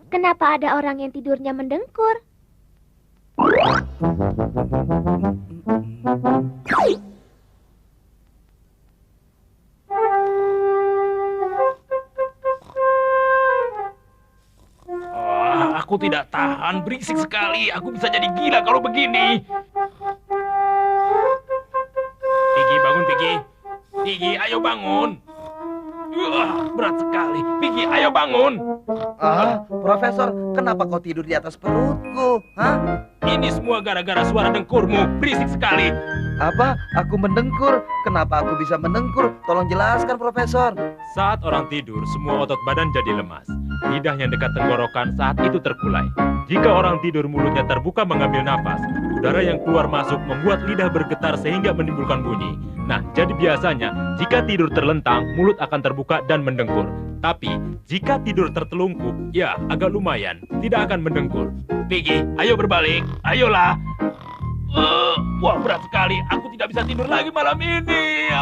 Kenapa ada orang yang tidurnya mendengkur? Aku tidak tahan, berisik sekali. Aku bisa jadi gila kalau begini. Piggy, bangun, Piggy. Piggy, ayo bangun. Berat sekali. Piggy, ayo bangun. Profesor, kenapa kau tidur di atas perutku? Hah? Ini semua gara-gara suara dengkurmu. Berisik sekali. Apa? Aku mendengkur? Kenapa aku bisa mendengkur? Tolong jelaskan, Profesor. Saat orang tidur, semua otot badan jadi lemas. Lidah yang dekat tenggorokan saat itu terkulai. Jika orang tidur mulutnya terbuka mengambil nafas, udara yang keluar masuk membuat lidah bergetar sehingga menimbulkan bunyi. Nah, jadi biasanya jika tidur terlentang, mulut akan terbuka dan mendengkur. Tapi, jika tidur tertelungkup, ya agak lumayan, tidak akan mendengkur. Piggy, ayo berbalik, ayolah. Wah, berat sekali. Aku tidak bisa tidur lagi malam ini.